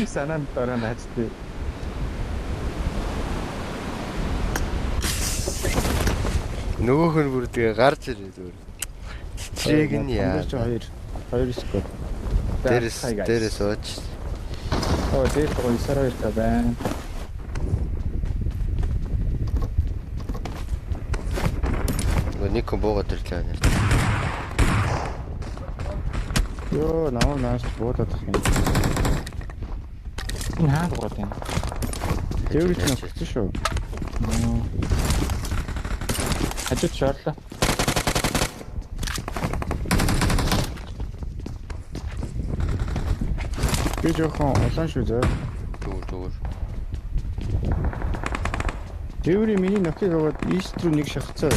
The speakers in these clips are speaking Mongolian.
санаанд дараа наачтай. Нөгөөх нь бүр тэгээ гарч ирээ зүгээр. Чичээг нь яа. Хоёр скот. Дээрээс ууч. Оо, дээр гоо исараа иртаа байна. Нэг хүн буугаад ирлээ нэр. Йоо, нааш буудаад ах юм. Энэ хаа буугаад байна. Тэрүүл нь өгсөн шүү. Хажууд шаарлаа. Би жоохон улаан шүү зөө. Дүүр. Тэрүүл миний нөхөйг аваад ийст рүү нэг шахацаа.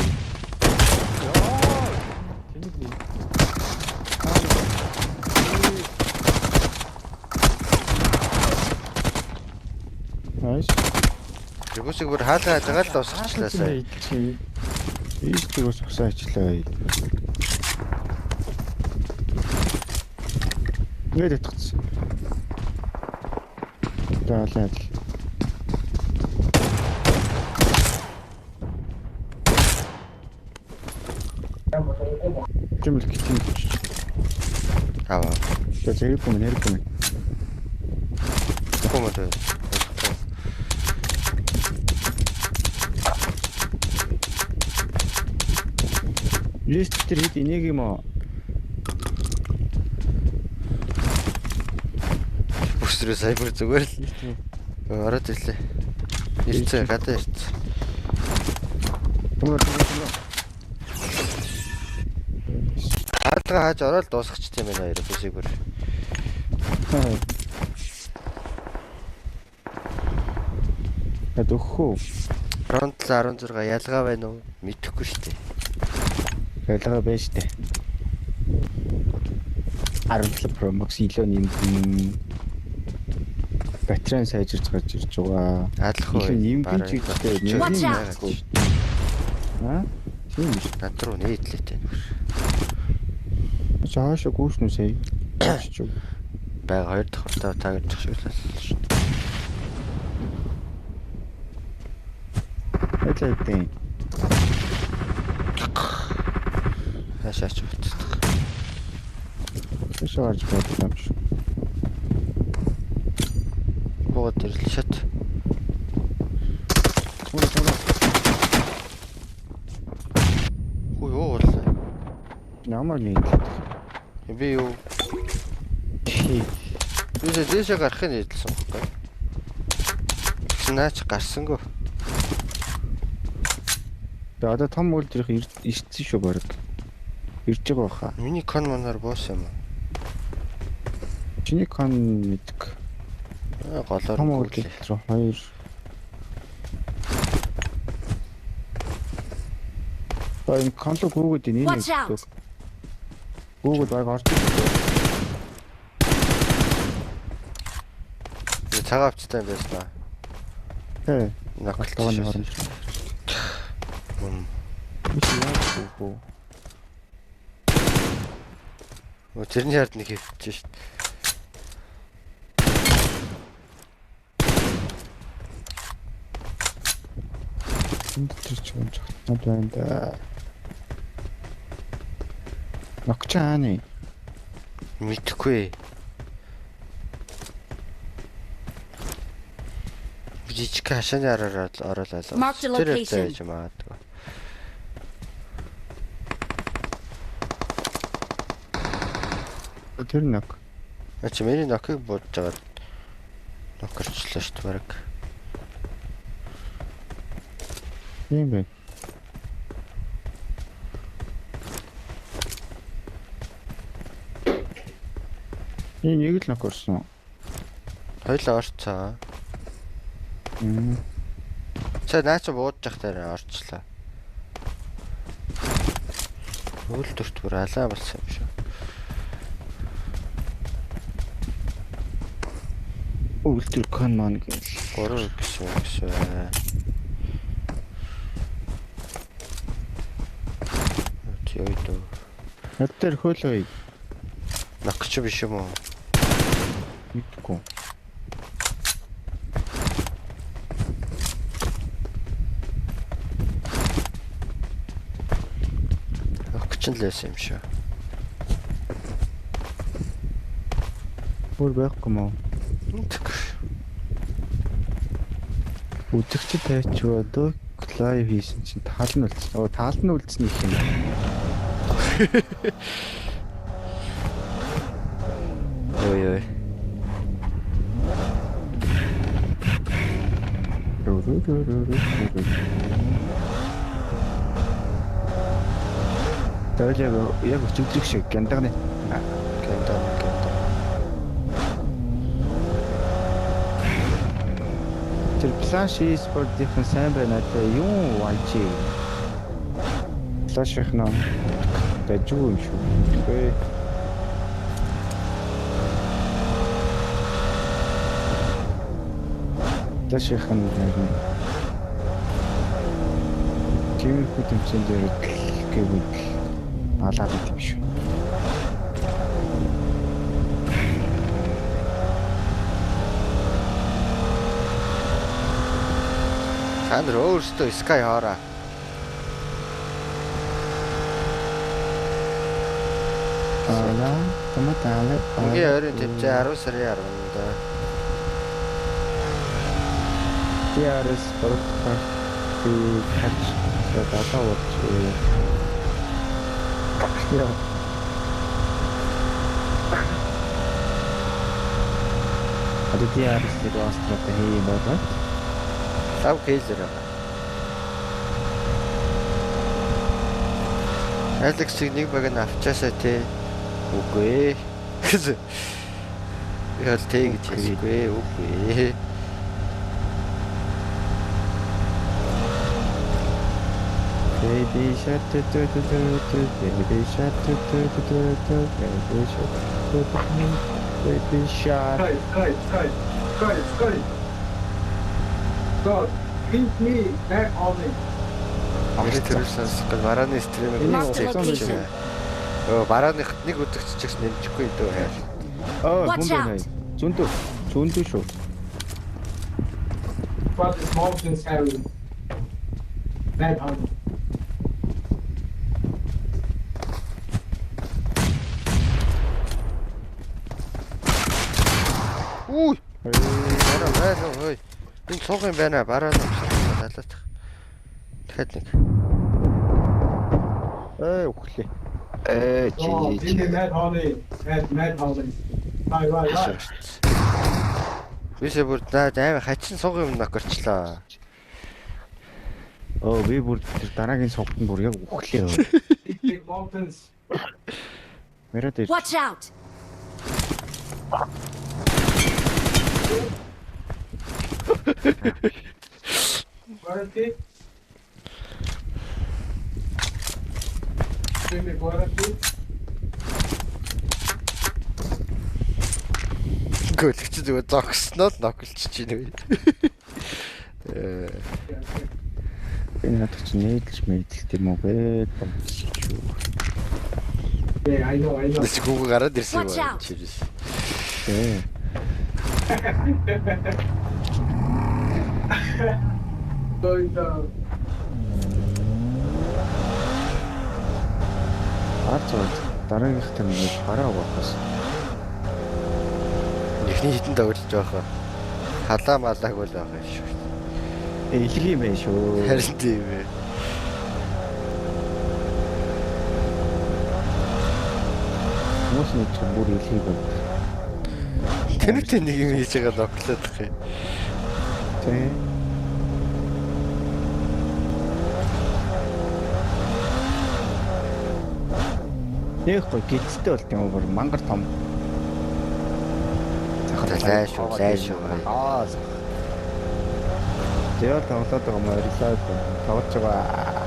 Nice. Юусыг бүр хаалгаа жагаал дуусгачлаа сая. Ийстийг ус усаачлаа. Нэр итгэсэн. Даалаа. Чимэл китин. Аа. Тэгээд нэр Комод. Лист дээр хэд энийг юм аа. Бүсрээ сайбер зүгээр л. Ороод ирлээ. Ирцээ гадаа ирцээ. Хаалгаа хааж ороод дуусгач тийм байна хоёр бүсийг бүр. Адөхөө. Фронт 16 ялгаа байна уу? Мэдэхгүй шүү дээ. Ялгаа байж тээ. 17 Pro Max илүү нэмсэн. Батарей сайжирч гарч ирж байгаа. Адлах уу? Нэмгэн чигтэй нэмгэн. Аа? Тийм биш. Над руу нээдлээтэй нөр. Чааш гүйснү сая. Бага хоёр дахь удаа таагч шиг л шүү. Эцэг. Хашаач утдаг. Шаарж бодлоо биш. Бод ирлээ шат. Хүй уулаа. Ямар нэг. Би юу? Дээшээ гарахын нийтлсэн байхгүй. Наач гарсангүй. Одоо том үлдэрх ирсэн шүү баг. Ирж байгаа баха. Миний кон манаар боос юм аа. Чиний кон мэдг. Голоор том үлдэрх рүү хоёр. Байн конлог гүгэд энэ нэг. Гүгэд баг орж ирсэн. Цагаавчтай юм байна. Тэ. Наклтооны хоромж. Тэрний хард нэг хэвчээ шүү дээ. Энд ч юм жагтнаад байна да. Ногчааны. Мэдхгүй. Жижиг хашааны араар ороолаа. Тэр байж магадгүй. Тэр нэг. Ачи миний нокыг бодож байгаа. Нокорчлоо шүү дээ баг. Тийм бэ. Энэ нэг л нокорсон. Хоёлаа орцоо. Цаа наач буудаж явахтаа орчлоо. Үйлдвэрт бүр алаа болсон юм шүү. Үйлдвэр кон маань 3 гэсэн. Тиойдоо. Хаттер хөөлөө. Нокч биш юм уу? Мэдгүй. 40 л байсан юм шүү. Бүр байхгүй мó. Үзэгчд тайчваа дөө лайв хийсэн чинь таал нь үлдсэн. Оо таал нь үлдсэн их юм. Ой. Тэгэлээ яг өчигдрэг шиг гяндагны. Гэнтэн. Тэр Flash e-sport-ийн сайн байна даа. Юу YG. Flash их нөө. Дэжгүй юм шүү. Гэ. Flash их нь тийм хөтөлсөн дээр гэвэл алаад юм шүү. Андр өөрөөсөө Sky хараа. Томатале. Үгүй оройн төвчээ 10 сарын 10-нд. TRS борохтой хач дата болж. Яа. TRS дээр остроо хий болоо. Лав кейзер. Алекс нэг баг нь авчаасаа тий. Үгүй. Яа тэг гэж хэлгүй. Үгүй. Baby shark baby shark baby shark. Sky. God, give me back on it. Амритэрсэн скал барааны стримийг хийж байна. Оо барааных нэг өдөгч чигс нэмчихгүй дөө хайр. Зүндөө шүү. But the mountains have back on it. Үй. Бараа ой. Энэ цог юм байна. Бараа залаад. Дахиад нэг. Өглөө. Oh, give me back on it. Back on it. Right. Бисээ бүр аймаа хачин цог юм нокорчлаа. Би бүр тэр дараагийн цогт нь бүр яг өглөө. Big mountains. Мерэдэж. Watch out! Where is it? Give me where is it? Гөлч зүгээр зогсноод ноклч чинь үү. Энэ надад чи нээдэлж мэдэлт юм уу бэ? Yeah, I know. Тэс гүүг гараад ирсэн Watch юм out. чирс. Going down. Арцууд дараагийнхтай нэг хараа угаахаас. Эхний хитэн дагуулж байгаа. Халаа малааг бол байгаа юм шүү. Их юм байна шүү. Харин тийм ээ. Хүмүүс нэг ч бүр илхийг байна. Тэнэтэй нэг юм хийж байгаа ноклоод их юм. Тийм. Нэг гоо гидтэй болт юм бүр мангар том. Зайшгүй. Тэгээд тоглоод байгаа морилаад тоглож байгаа.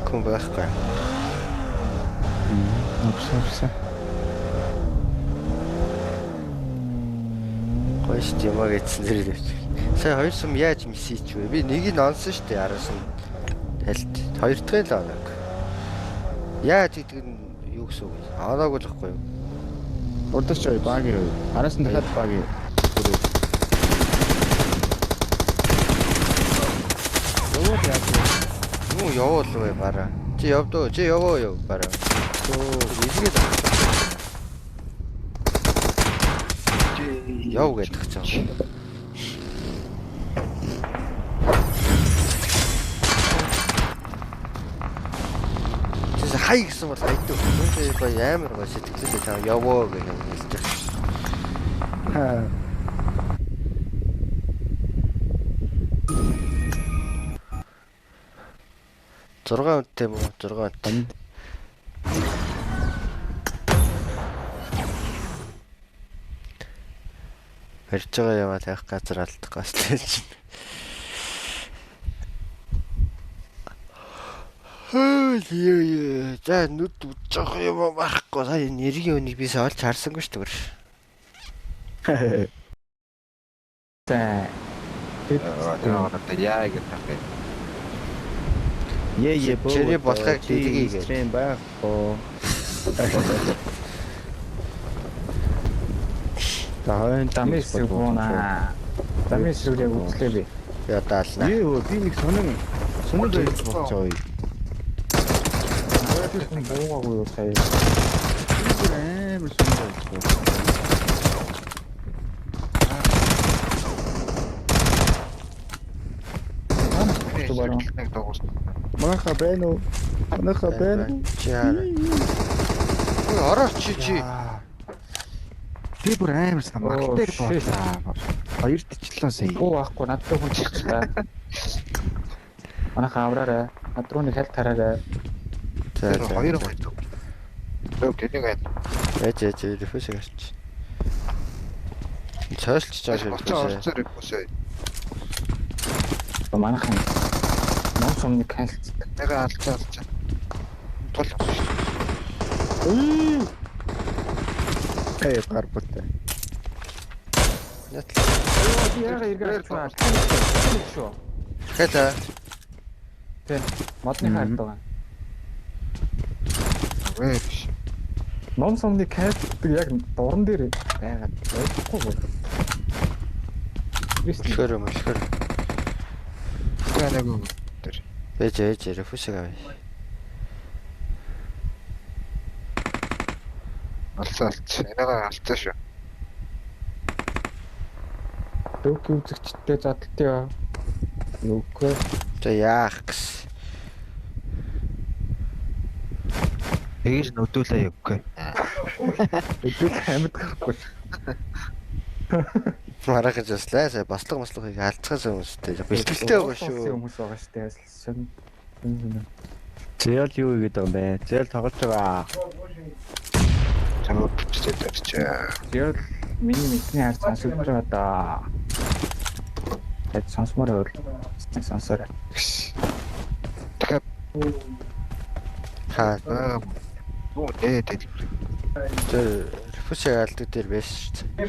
Хүн байхгүй. Авсан. шүү дээ юмаа гэсэн зэрэг. Сая хоёр сум яаж мисийч вэ? Би нэгийг онсон шүү дээ араас нь. Талд. Хоёр дахь л оног. Яаж гэдэг нь юу гэсэн үг вэ? Оноогүй л байхгүй юу? Урдч ой багийн. Араас нь дахиад багийн. Яваад яа. Юу явуул вэ бараа? Чи явдөө, чи яваа юу бараа? Оо, эсгээд яв гэдэг ч юм. Чи хай гэсэн бол хайдаг. Түүнээ ба амар гоо сэтгэлээ чам яваа гэх юм хэлж байгаа. Зургаан үнэтэй юм уу? 6 үнэтэй. Барьж байгаа яваа тавих газар алдах гастай чинь. Хөөе. За нүд жоох юм марахгүй сая нэрийн өнийг бис олж харсангүй шүү дээ. За. Яа гэдэг юм. Е боо. Чиний болохыг дэлгий гэж. Тийм байхгүй. Таан Дамын эсрэг буунаа. Дамын эсрэг яг үзлээ би. Яа даална. Юу би нэг сонин байж болцоо. Надад нь буугаагүй юу сая. Амар сонин байж. Маха байна уу? Маха байна. Чаар. Орооч чи. Би бүр амар самартай боллаа. Хоёр төчлөө сая. Буу ахгүй надад хүн чигч байна. Манайха авраарай. Над руу нэг хальт хараарай. За Хоёр гоё. Өг тэнийг ай. Ээж рефүс гарч. Цаашч жааш Орцоо. Манайхан ном сумны канцлт. 내가 알자. Тул. Гарбутай. Яага иргэн чаа. Шүү. Хэта. Тэ. Модны хард байгаа. Вэ. Ном сумны канцлт яг дуран дээр байгаад байхгүй бол. Шөрөм. Яанагүй. Ээж рефүс авъя. Алцаа. Энэгээ алцаа шүү. Дүүк үзэгчтэй задлтыг нүггүй. За яах гэсэн. Ээж нүдүүлээ юггүй. Өдөр амьд гарахгүй. Марах гэж баслаа. Сая баслага маслахыг алдцгаас хүмүүстэй бэлтгэлтэй байгаа шүү. Хүмүүс байгаа шүү дээ. Сонь. Зээл юу гэдэг юм бэ? Зээл тоглож байгаа. Чамд бичээд Яг миний мэдний харц сонсож байгаа да. Тэд сонсмоор өөр. Сонсороо. Тэгэхээр Хаа. Юу нээд. Тэр рефүс алдаг дээр байсан шүү дээ.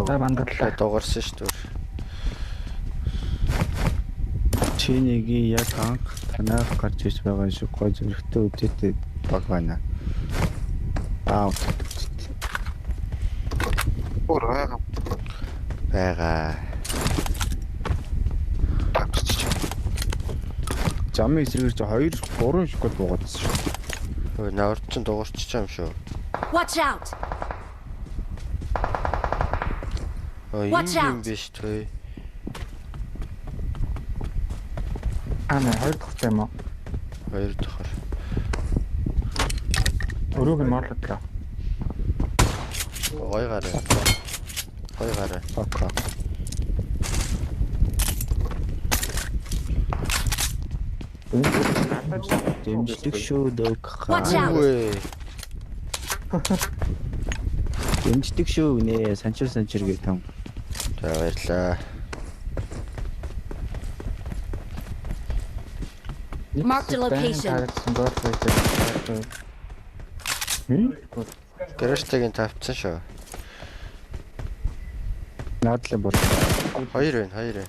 Та бандадлаа. Дугарсан шүү дээ. Чинийг яг анх танах гарч иж байгаа шиг гой зөрөгтэй үдээтэй баг байна. Өөр байгаа. Замын эсрэгэр чи 2 3 шокол буугаадсан шүү. Өө наварч ч дуурч чам шүү. Watch out. Watch Ийм out. биш тээ. Хоёр дахь юм уу? Хоёр дахь. Өрөөг нь морлодлоо. Гой гараа. Окей. Дэмжлэг шүү дөг. Watch out. Үгүй. Дэмжлэг шүү нэ санчир гэх юм. За баярлаа. Mark the location. Гэрээштайг тавьчихсан шүү. Наадлаа бол. Хоёр байна.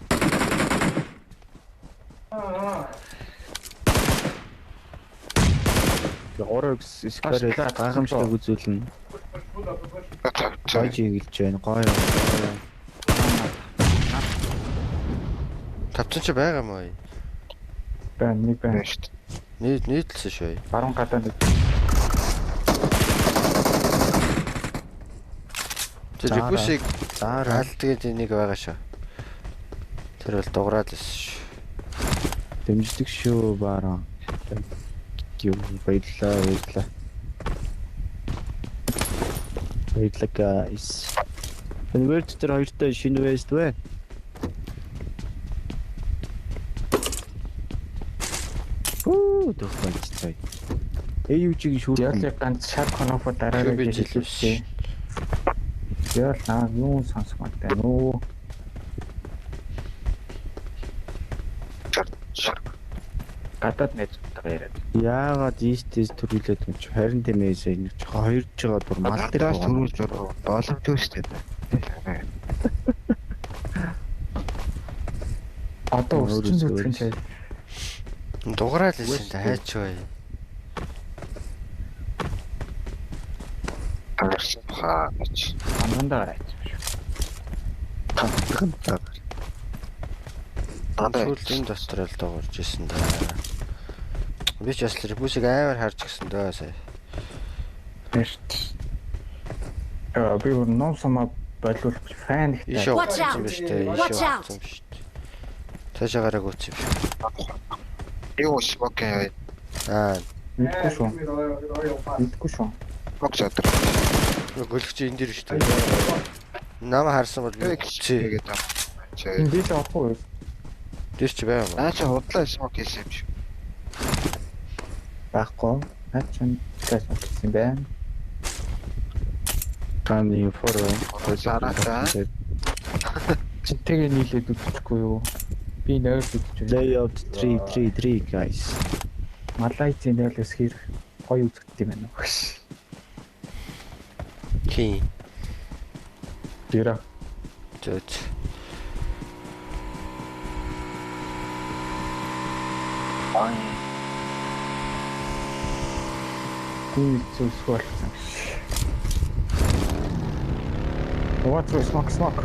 Орог сквер гайхамшиг үзүүлнэ. Гой жигэлж байна. Гой. Тавцсан ч байгаа юм аа. байна нэг байна. Шүү Нийтлсэн шүү. Баруун гадаа нэг Тэр репусыг Заараа. хаалтгээд нэг байгаа шүү. Тэр бол дуграад л шүү. Дэмждэг шүү баараа. Юу баярлаа. Баярлаа guys. Энэгээр тэр хоёртой шинэ вест вэ? Дөхөн цай. Эйвчиг шүүрхэн. яг ганц шар конофо дараагаар Би хэлсэн. Ял наа юу сонсох маяг нөө. Гадаад найзтайгаа яриад. Яагаад ийстэйс төрүүлээд юм чи харин тэмээс энэ чи хоёрж байгаа дур мал дээр Надаас төрүүлж боломжгүй шүү дээ. Одоо өсчин зүтгэн чай. Дуграад л шүү. Хайч бай. Тагарсан хаа гэж. Андаа гараач. гантаа. Сүүлд энэ дотор л дуурж исэн да. Би ч бас репусыг амар харж гисэн дөө сая. Тэрт. Би ном сама болов фэн ихтэй. Ишээ Watch утсан out. юм шүү дээ. Watch Ишээ out. утсан шүү дээ. Цаашаа гараг үтс юм шүү. Юу смокей Мэдгүй шүү. смок задар. Гөлөгч энэ дэр шүү дээ. Нам харсан бол би чи Тэгээд юм. Энэ дил авахгүй. дэр чи байгаа юм. Наа чи худлаа смок хийсэн юм шиг. Байхгүй. Хачин кэс гэсэн байна. Таны форо. Саратаа. Чи тэгээ нийлээд үзчихгүй юу? Би нойр үзчихвээ. Layout 3 guys. Малайзын нойрлоос хэр гоё үзэгддэг юм байна уу? Хин. Дира. Зөөч. Гүйл зүсгүй болсон. What was smoke?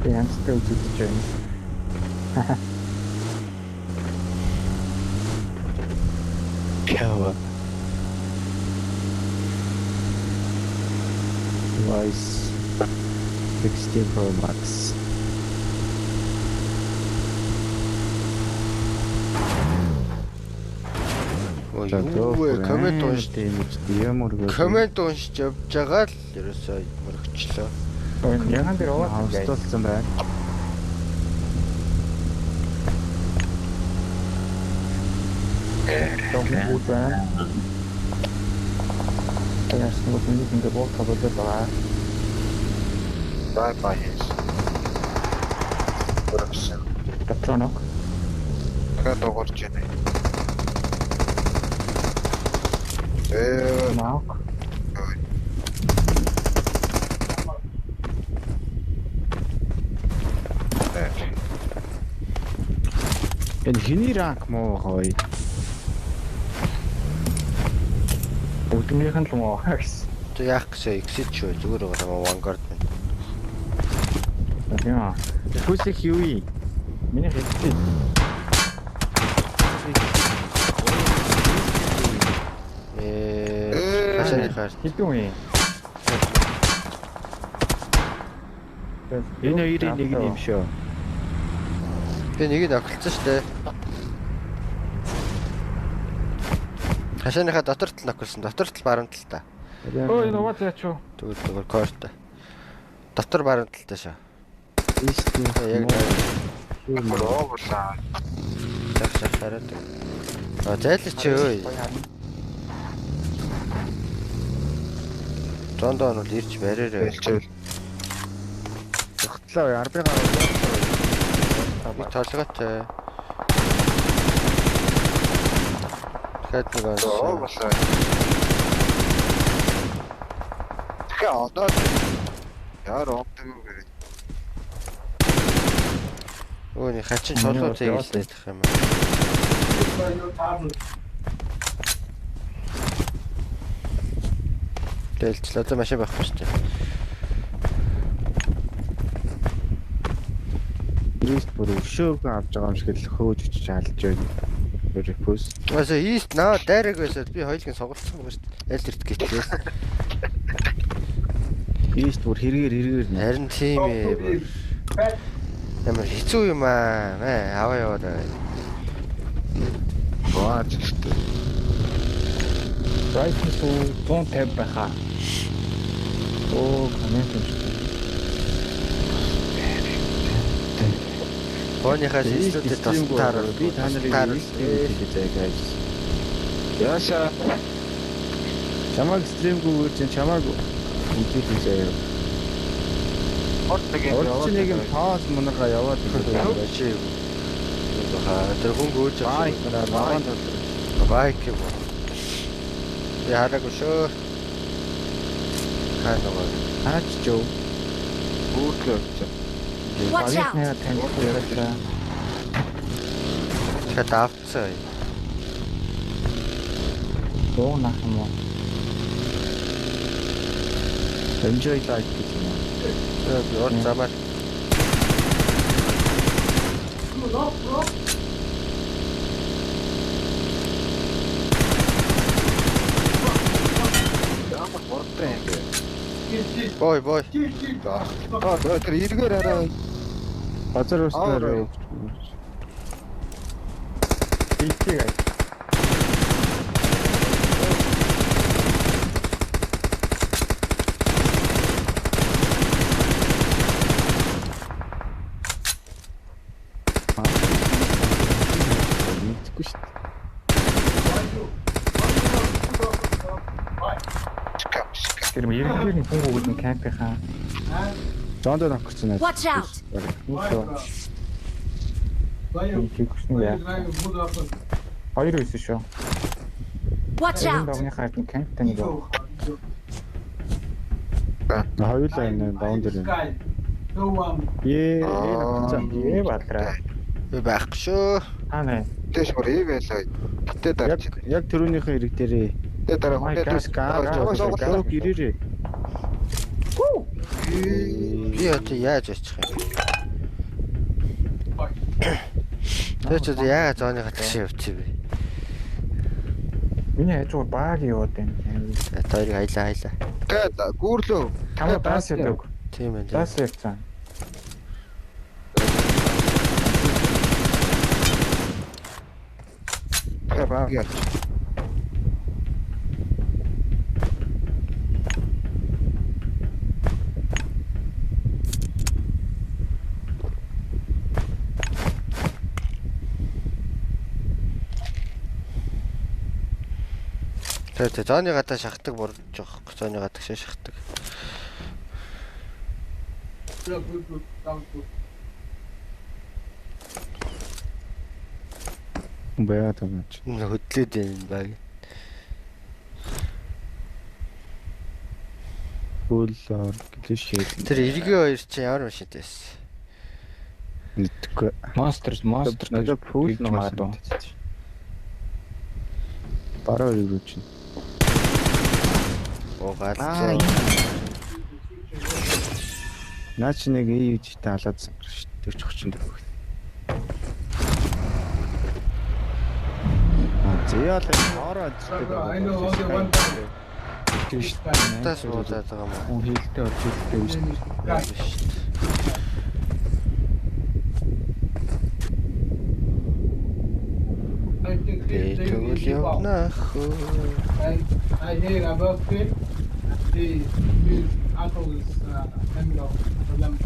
I'm still to the journey. Cover. Device 16 Pro Max. Юу комент уншиж ямар комент уншиж явж байгаа л ерөөсөө мөрөгчлөө. Яхан дээр овоо хавстуулсан байна. Томбута. Яс нэг нэг нэг бот тавьдаг байгаа. Бай. Бүрсэн. Патронок. Тэгээд дуурж байна. Наа. Энэ хиний ранк муу гоё. Өдмийнхэн л муу хагс. Тэг яах гэсэн exit шүү зүгээр байгаа Vanguard байна. Яа. Хүсэх юу вэ? Миний хэвчээ. Хашааны хаар. Хэдэн үе? Энэ хоёрын нэг юм шүү. Би нэгийг огтлсон шүү дээ. Хашааныхаа дотор тал ноколсон. Дотор тал баруун тал та. Ой, нөгөө заач юу? Тэгвэл корт. Дотор баруун талтай шаа. Истин Яг Уулаа. хараад. Зайлч өөй. Дондоо нь ирж бариараа. Хэлчихвэл Тогтлоо 10-ыг аваад. нэг толгойтой. Тэгэхэд нэг Оо онцсон. басаа. Тэгээ одоо яар огтгүй гэ. Өөний хачин чулуу зэглээд тах юм. Дэлж л одоо машин байхгүй шүү дээ. Ист бүр өшөөгөө авч байгаа юм шиг л хөөж очиж алж байна. Репост. Аса ист наа дайраг байсаад би хоёулын соголцсон байгаа шүү дээ. Аль эрт гэтлээс. Ист бүр хэрэгээр нэ. Харин тийм ээ. Ямар хэцүү юм аа. Аваа яваа. Ваа зүгтээ. Brightness 150 байхаа. Оо, комент юм. Хооныхаас институтд тусдаар би та нарыг хийлээ гэж. Яаша Чамаг стримгүүгээр чинь чамаг хийлээ заяа. хортог Орчин нэг юм тоос мунарга яваад байна чи. Тэр хүн гүйж байгаа. Байк юм. Яараг өшөө. Хаагаа. хаач жоо. бүрдлээ. Watch out! Багийнхнаа таньдаг яриалаа. Тэгэхэд авцсан. Доо нах юм уу? Enjoy life гэж юм аа. Би ор замаар Ямар хортог юм бэ? бой. Аа тэр эргээр арай Газар уснаар. Ийхээ. Мэдгүй шүү дээ. Тэр мэрэгний хүн өгөөд нь камп хаа. Жондоо нөхөрсөн аа. Watch out! Хоёр байсан шүү. Watch Энэ out! давны хайр нь камптай нэг баг. Хоёулаа энэ даун дээр байна. Ээ Бадраа. би байхгүй шүү. Аа нэ. Тэш мөр ив байлаа. Гэтэ дарж. яг түрүүнийхэн хэрэг дээрээ. Тэ дараа хүнээ Гөөг ирээрээ. Би одоо яаж очих юм? Тэр ч одоо яагаад зооны хатагш явчих вэ? Миний хажуугаар баг яваад байна. Хоёрыг хайлаа. Тэ гүүрлөө. Камера даас ядаг. Тийм ээ. Даас явцсан. Тэ баг яа. Тэр зооны гадаа шахдаг бурж байгаа. Зооны гадаа шахдаг. Бая тамаач. Хөдлөөд байна баг. Гүлээр гэлэшээ. Тэр эргээ хоёр чинь ямар машинтай байсан? Мэдгүй. Monster Надад пүүл магадгүй. Бараа өргөж чинь. Уугаалцаа. Наа чи нэг ээжтэй алаад сангаар шүү дээ. 40 30 төгрөг. Зээл ороо one. тийш. Тас уулаад байгаа юм уу? Хийлтэй орж хэлтэй биш. Тэгвэл явна хөө. I hear about it. The uncle is coming out for them.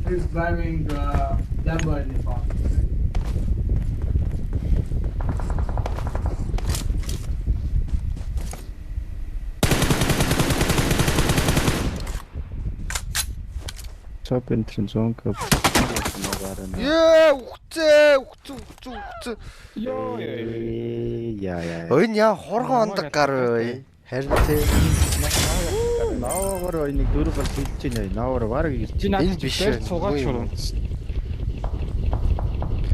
He's driving Lambo in the park. Top entrance zone ka. Яа, үхцээ. Яа. Ой яа хоргон ондог гар бай. Харин тий. Наавар энийг дөрөв бас хэлж байна. Наавар бараг хэлж Чи байна. Энэ биш ээ. суугаад шуруу.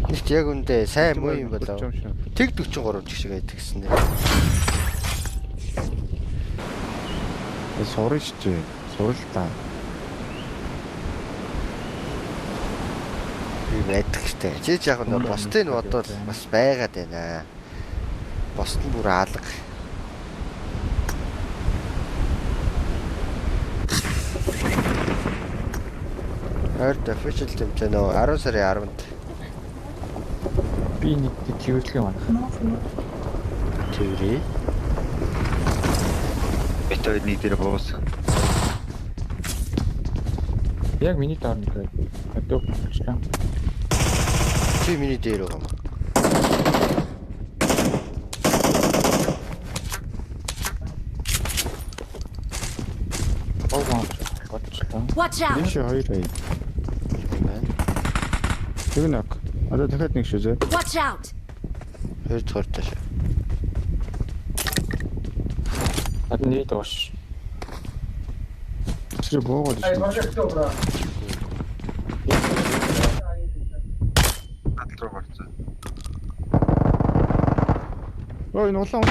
Нэг яг үндэ сайн муу юм болоо. Тэг 43 жиг шиг байдаг гэсэн нэ. Сурна шүү. Сурал та. Би байдаг штэ. Чи яг нөө босдын бодвол бас байгаад байна. Бост нь бүр алга. Хойд official тэмцээн нөө 10 сарын 10-нд Би нэг тэрвэрлэгээ байна. тэрий. Битээ нэг дээр боос. Яг миний доор нэг өдөө болчихлоо. Чи миний дээр байгаа юм. Болчихлоо. Watch out! Биш 2 бай. Тэг нэг. Одоо дахиад нэг шүү зэ. Watch out! Хоёр дахь тааш. Ад нэг доош. Тэр боогод Ай, шүү. машин кто, брат? Адлуу гарцсан. Ой, энэ улаан.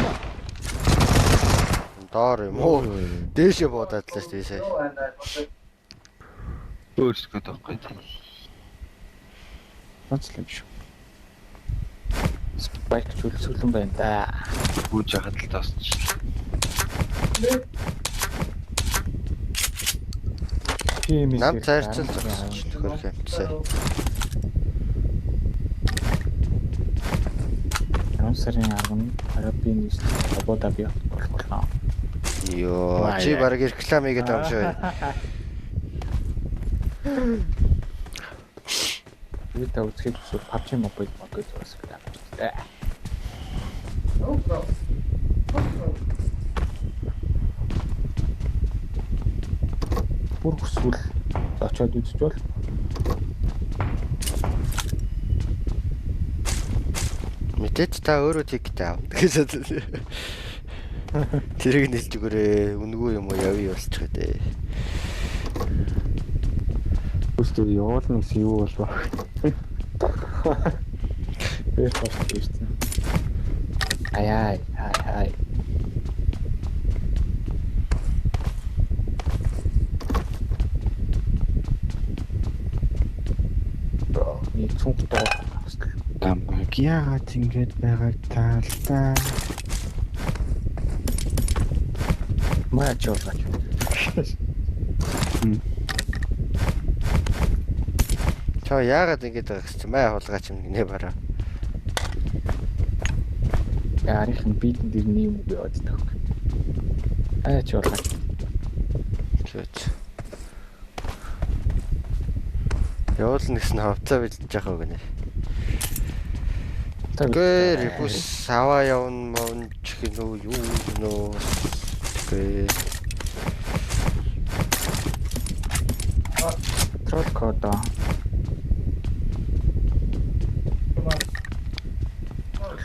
Доор юм уу? Дээшээ буудаад лээ шүү дээ. Өөрсгөө тоохгүй. Онцлог шүү. Байк чөлсөлөн байна да. Гүйж хахад л таасч. Нам цаарчил зогсож төхөх юмцээ. Сарын 10-нд Арабын нийслэл Абу Даби болголоо. Йоо, чи баг рекламыг гэдэг юм шиг. Би та үзэхэд зөв PUBG Mobile мод гэж байна. Ну, брат. Бүр хүсвэл очиод үзэж бол Мэдээч та өөрөө тиктэй аав. Тэгээс тэрийг нэлж өгөөрэй. Үнгүй юм уу явъя болчих дээ. Үстэр явуулна гэсэн юу бол баг. би хост хийсэн. Ай. Нэг цонхтой Гамбаг яагаад ингэж байгааг таалтаа. маа чуулгаж. Чоо яагаад ингэж байгаа гэсэн май хулгаач юм нэ бараа. Ярих нь битэн дээр нэм үгүй оддаг. Чуулгаж. Чөөч. Явуулна гэсэн хавцаа бэлдэж яхаа гэнэ. Гэ репус аваа явна мөн чих нөө юу нөө. Гэ Трол код.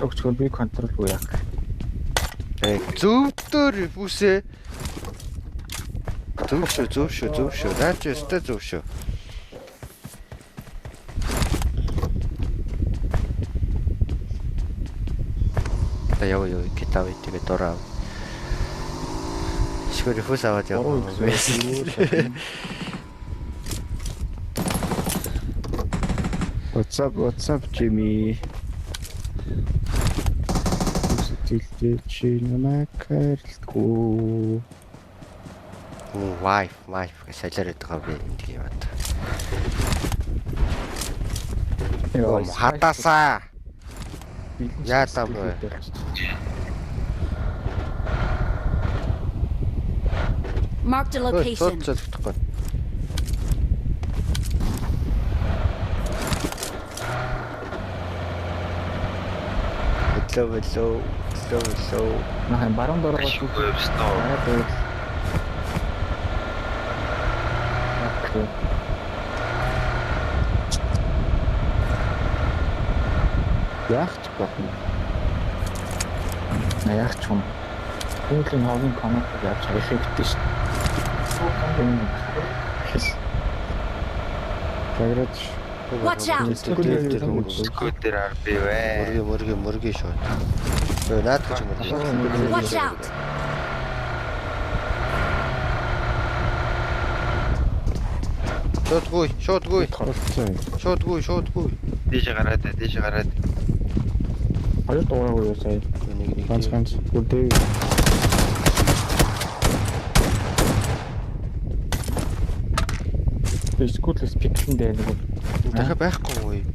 Логчгол би контролгүй яг. зөвдөр репусээ. Зөв шүү. Наач өстэй зөв шүү. Яа китавь тэгээ дураа. Шгөр рефус аваад яваа. What's up, Jimmy? Стилтэй чи намайг хайрлахгүй. Wife салиараад байгаа би энэ яваад. Йоо хатасаа. Яатаа бай. Marked a location. Цоцолдохгүй. Hello. Нахай баруун дорогоо Өвснөө. Яах ч болно. Яах ч юм. Үүлийн хогийн команд яаж хэлэх гэдэг шүү. Тэгрэч Watch out! Скутер арби вэ. Мөргий шууд. Өө наад гэж юм уу? Watch out! Шуудгүй. харилцаа. Дээш гараад. Хоёр дуурайгүй юу сая. Ганц үдээ. Скутлс пиксэн дээр нэг. Дахиад байхгүй юу?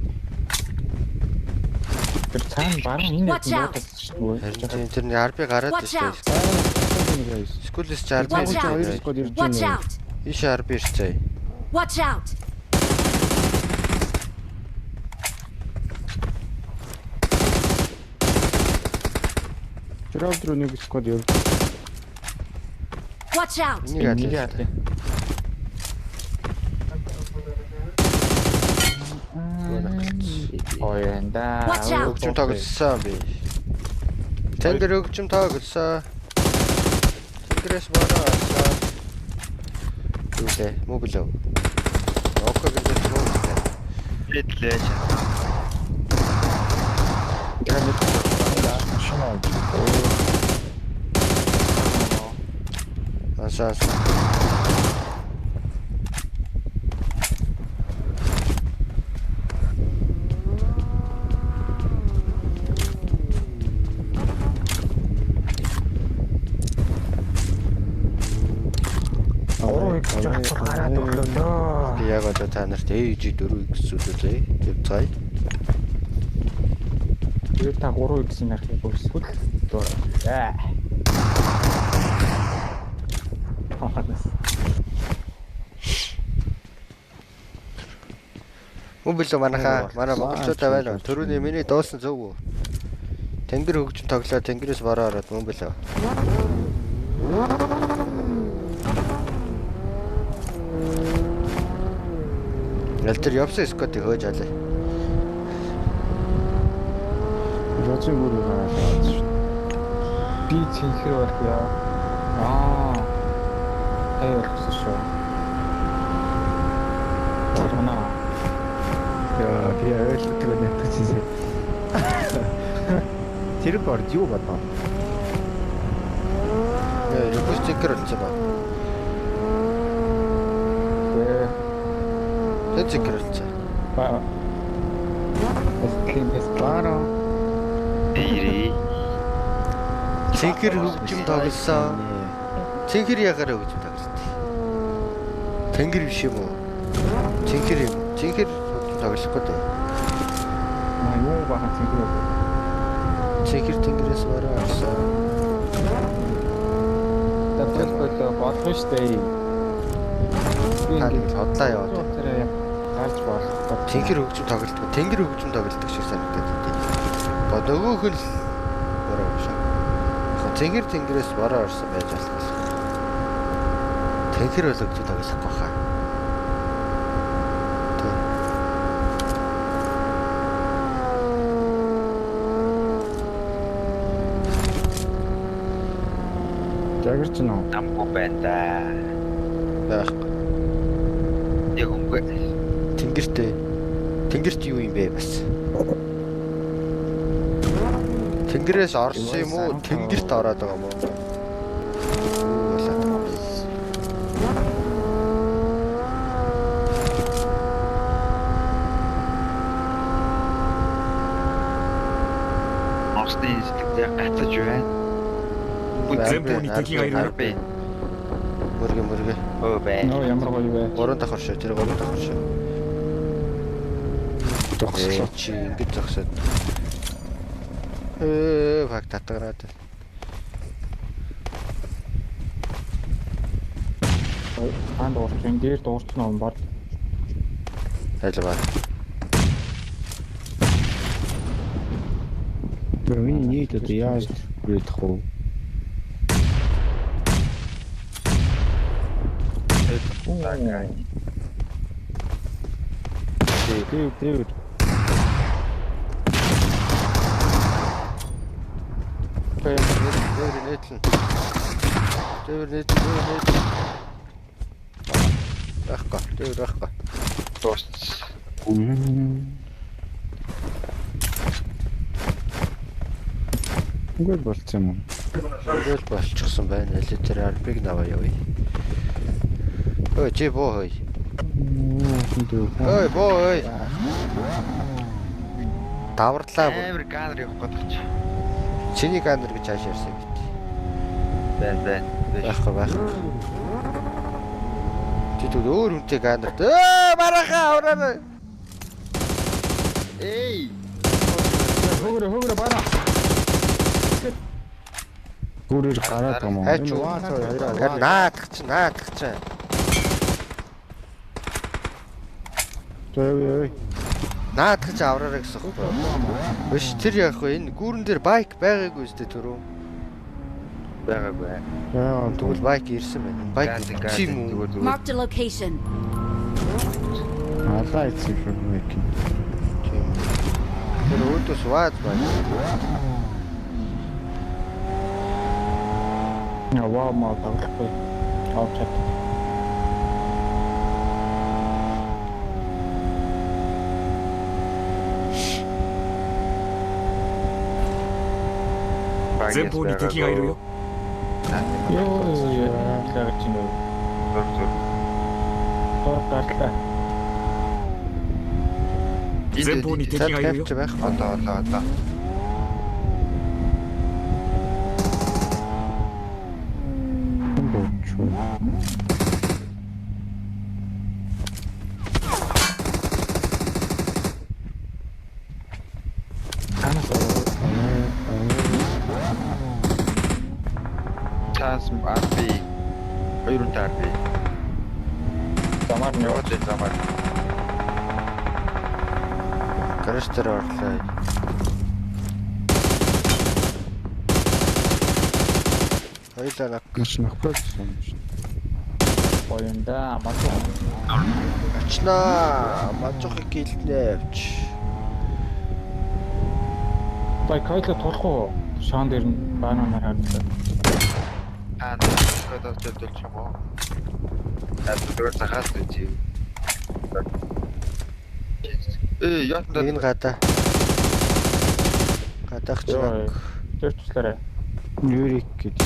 Тэр цаана баруун энэ Watch out. Харин тэр нэг арби гараад Watch out! байсан. Скулс чи арби Watch out! ирж ирж Watch байна. out! Иш арби ирчээ. Watch out! Жирав руу нэг сквад явж. Watch out! Энийг Нэг яадлаа. Оянда. Watch out. Өгчм тоглосон би. Тэнгэр өгчм тоглосон. Тэнгэрээс болоо. Юулээ, мобилөө. Окей гэж мобилээ. Лэдлээш. Ансаас. Гараад өглөө. Би яг одоо та нарт AG4 гэсүүлээ. Явцгаая. Тэр та 3x нарыг өсгөл. Аа. Мобилөө манай монголчуудаа байна. Төрөний миний дуусан зөв үү? Тэнгэр хөгжим тоглоо, тэнгэрээс бороо ороод мобилөө. Альтер явсан скотыг хөөж алаа. Роцын бүр гараад шүү. Би цэнхэр байх яа. Тай болсон шүү. Орно. Яа, би ойлголтыг нэтгэсэн. Тэр борд юу бодоо? Репост цэнхэр болсон ба. Хэн цэнхэр болсон? Бара. Ири. Цэнхэр хөгжим тоглосон. Цэнхэр ягараа хөгжим тоглолт. Тэнгэр биш юм уу? Цэнхэр юм. Цэнхэр хөгжим тоглохгүй дээ. Юу бахан цэнхэр. Цэнхэр тэнгэрээс бороо орсон. Тэтгэл болгоно штэ. Тань хотлаа яваад. Тэр гарч болох. Тэнгэр хөгжим тоглолтгүй. Тэнгэр хөгжим тоглолтог шиг санагдаад байна. Бо нөгөөх л бороо орсон. Тэнгэр тэнгэрээс бороо орсон байж болох. Тэнгэр бол хөгжим тоглохгүй хаа. Жагэрч нөө. Намбу байна да. Байхгүй. Яг үгүй. Тэнгэртэй. Тэнгэрт юу юм бэ бас? Тэнгэрээс орсон юм уу? Тэнгэрт ороод байгаа юм уу? Мосны институтээр гацаж байна. 前方に敵がいる。 Арби. Мөргө. Оо бай. Нөө ямар гоё вэ? 3 давхар шүү. Тэр 3 давхар шүү. Зогслоо. Чи ингэж зогсоод. Баг татгараад. Хаан дуурч, энэ дээр дуурчна юм бод. Айлбаа. Миний нийт одоо яаж бүрдэх вэ? Тэр Окей. Дээвэр нээдлэн. Байхгүй. Дууссан. Үгүй болцсон юм. Тэгэл болчихсон байна. Элитер арбиг наваа явъя. Ой, чи боо хой. Ой, боо хой. Даварлаа бүр. Амар ганар явах гэдэг чи. Чиний ганар гэж хааш ярьсан бит. Байна. Байхгүй. Тэд өөр үнтэй ганарт. Барахаа авраа. Эй! Хөгрө бара. Гүрээр гараад юм уу? Хайч уу? Наадах чинь. Ой. Наадах чинь авраарай гэсэн хэрэг. Биш тэр яах вэ? Энэ гүүрэн дээр байк байгаагүй үстэй түрүү. Байгаагүй. Яа, Тэгвэл байк ирсэн байна. Байк тийм үү? Marked a location. алаа ийцэх юм яг. Тийм. Тэр өөдөөс ваад байна. Яваа маа тавхгүй. Авчаад.前方に敵がいるよ。 Ёо, яг чинь юу. Тоотаалаа. 前方に敵がいるよ。 Тавьж байх. Одоо. Таас арби. Хоёрын таарби. Замаар Яваад замаар. Гаражтар орлоо. Хоёлаа Гэрч нөхөж юм шүү. боёнда мацаа. очнаа. Мажохыг гэлнэ явч. Байкайло турах уу? Шаан дээр нь бананаар харагдав. Надад ч юм уу. Адгаар захаас үгүй. Яатан Нэг нь гадаа. Гадаах ч Ёо. нак. Тэр туслаарай. Юрик гэж.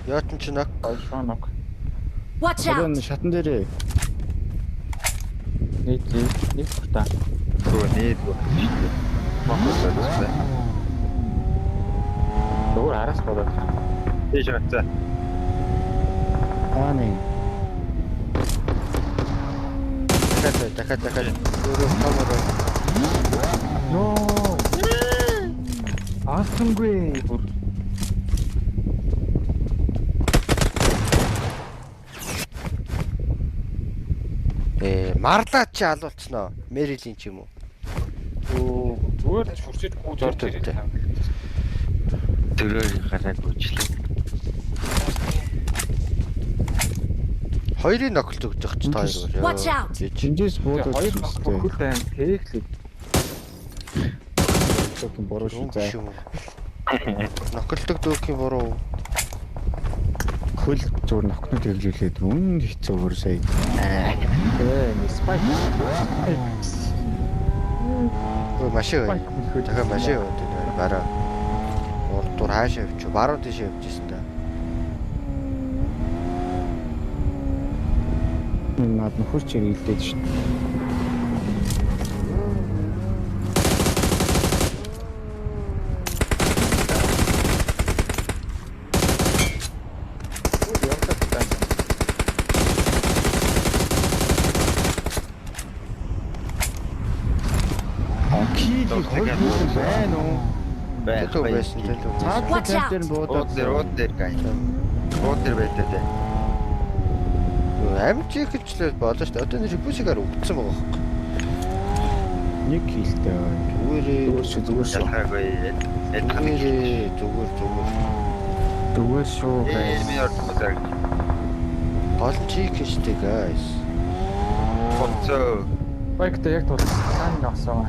Яатан ч нак. Шаанок. Watch Одоо out! шатан дээрээ. Нэг хүртаа. нээд байна. Монгол байна. Өөр араас болоод. Тийш байна. Ааны. Дахиад. Өөрөө хамаараа. Ноо. Асамгүй. Марлаа чи алуулчихноо. Мэрилийн ч юм уу. Оо, зүгээр хурцэж Зур төвтэй. Төрөөр гараад үжлээ. Хоёрын ноколт өгч явах ч таагаар. Watch out! Чинжээс буудаж хоёр хөл тань тэглээ. Токин бороо шүү заа. Ноколт өгдөхийн буруу. Хөл зур нөхнөд хэрэглүүлээд үнэн хэцүү өөр сая. Спайк. Ой машин. Дахиад машин яваад байна. Бараа. Урд хаашаа явчих. Баруун тийш явчихсан та. Наад нөхөр чи хэрэглээд шүү. Байна уу? Төлөв байсан. Watch out! Тэр буудаад Ууд дээр гай. Ууд дээр байдаг те. Амжиг хэлчлээ болоо шүү дээ. Одоо нэр бүсигээр өгцсөн байгаа хөөхгүй. нэг хилтэй. Зүгээр Зүгээр Ялгаагүй. Зүгээр шүү. Ми ордмодаг. Гол чиг хийжтэй guys. Фоцоо. Байктай яг тул цаана авсан.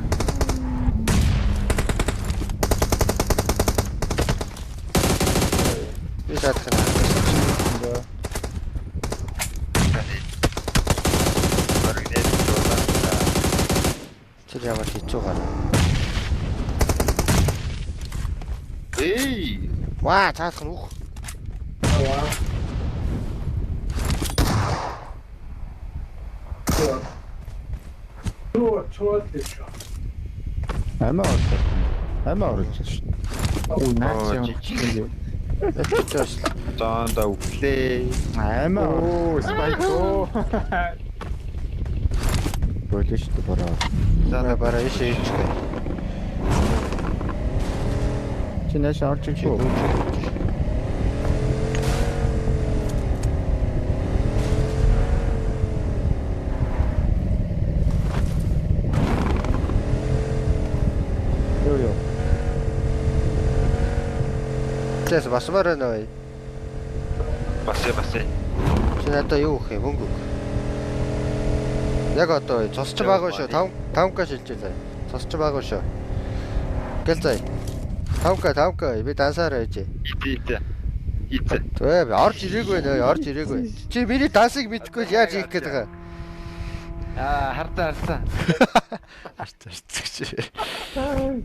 Цаадах нь. Оригинал дуулаа. Тэр ямар хэцүү гана. Эй! Ваа, цаадах нь үх. Чуул дэвш. Амаа оруулж шүү. Оо наач юм. Тэтгэж. Зоонда өглөө. Амаа Оо спайк оо. болоо шүү бороо. За бараа ишээ ичгээ. Чи нааш орж ирэх үү? Ёо. Тэс басмаар нөө. Басээ. Чи надаа юу өгөх юм мөнгө? Яг одоо цосч байгаа шүү. 5к шилжүүлээ. Цосч байгаа шүү. Гэлзээ. 5к би дансаар байж. Ит. Тэ орж ирээгүй нөө, орж ирээгүй. Чи миний дансыг мэдэхгүй яаж хийх гээд байгаа? Хартаа. Арч.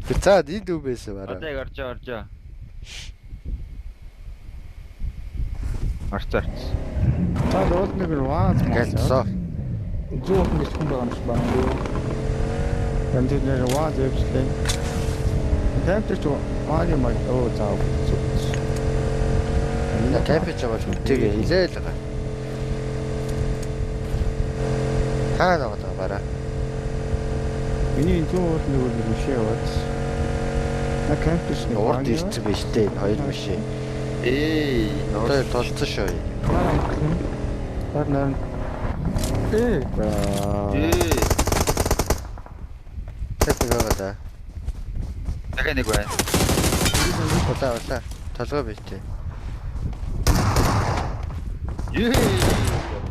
Тэр цаад энд үү байсан бараа. Одоо яг оржоо. Арчаа. Та доод нэг ваад Гэлцоо. Зөөх нэг хүн байгаа юм шиг байна. Энд нэг ваад өвчлээ. Тэмтэрч ваад юм аа заа. Энэ капич байгаа шүү. Тэгээ хилээл байгаа. Хаа байгаа бараа. Миний энэ зүүн нэг машин яваад. На кэмпиш нэг Урд ирсэн байж тээ хоёр машин. Эй, Одоо толцсон шүү. Харна. Ээ. Тэт байгаа да. дахиад нэг байна. Улаа. Толгой байж тээ.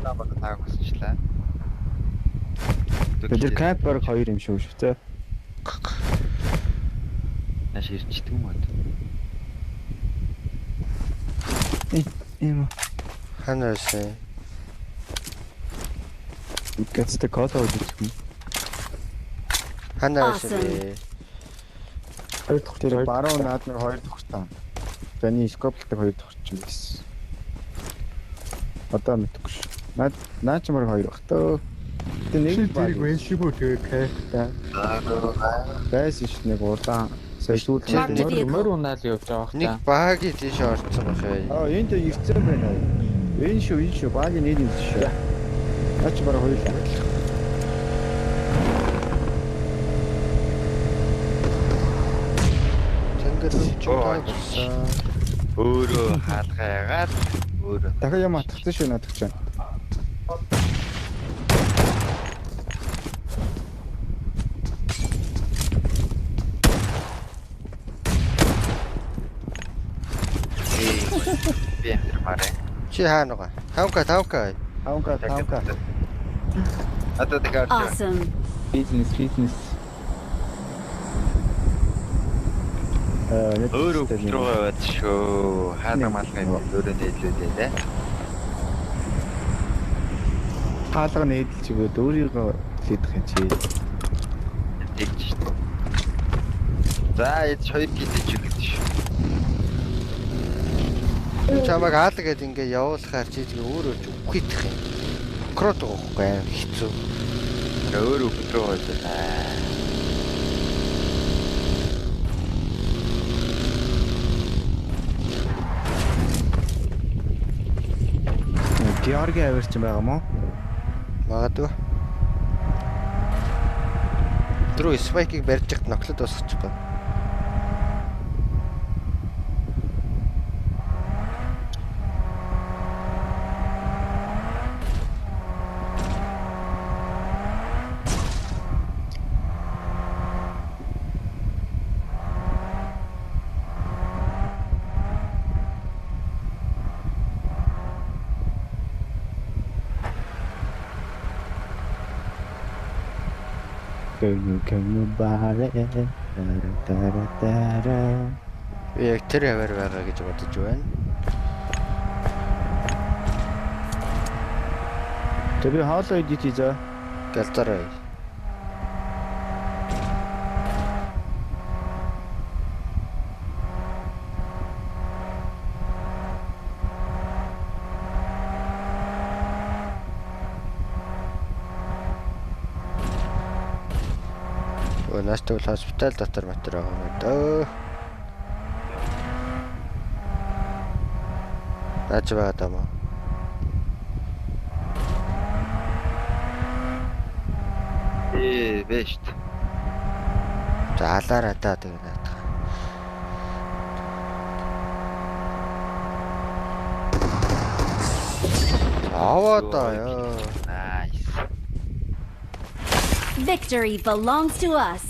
Намайг таагуулчихлаа. Тэр кампер 2 юм шүү те. Наш ирчдэг юм уу? Эм. Ханаас. Гэцтэй кодоо үзэх юм. Ханаас. Хоёр дахь Тэр баруун наадмын 2 дахь таа. Таны скоплдаг 2 дахь ч юм байсан. Одоо мэдгүй ш. Наачмар 2 бах төө. Тэ нэг зэрэг вэ шибүү тэгээ кайфтай. байсан ш нэг удаан. Сая сүүлд Мөр унаал явж байгаа Нэг хта. багийн тийш орцсон бахаа. энд ирцэн байна. Энэ шүү багийн нэг юм шүү. Наачмар 2 л. Тэнгэр чуугаа. Өөрөө хаалгаагаад өөрөө Дахиад юм атгсан шүү надад ч. би амир марэ. Чи хаана байгаа? 5к. Таунка. Одоо дахиад Awesome. Бизнес. өөрөө руугаа бат шүү. Хаана малгай өөрөө нээлүүлээ те. Хаалга нээдэлж өгөөд өөрийгөө хэлэх юм чи. Тэгж шүү. За яд 2 гидэж өгдөө шүү. Чамаг хаалгаад ингээ явуулахаар чи тэгээ өөрөө ч үхийдэх юм. Крот гохгүй хэцүү. Өөрөө руугаа бат. Георги авирч байгаа мó? Магадгүй. Трүү спайкийг барьж ихт ноклод босчих гоо. Кэм баарэ. Би яг тэр хавар байгаа гэж бодож байна. За би хоолоо идэж за. Галзараа. Нааштай бол хоспитал дотор матер байгаа юм дөө. Наач байгаа даа маа. Бэшт. За алаараа даа тэгээ наадах. Аваа даа яа. Nice. Victory belongs to us.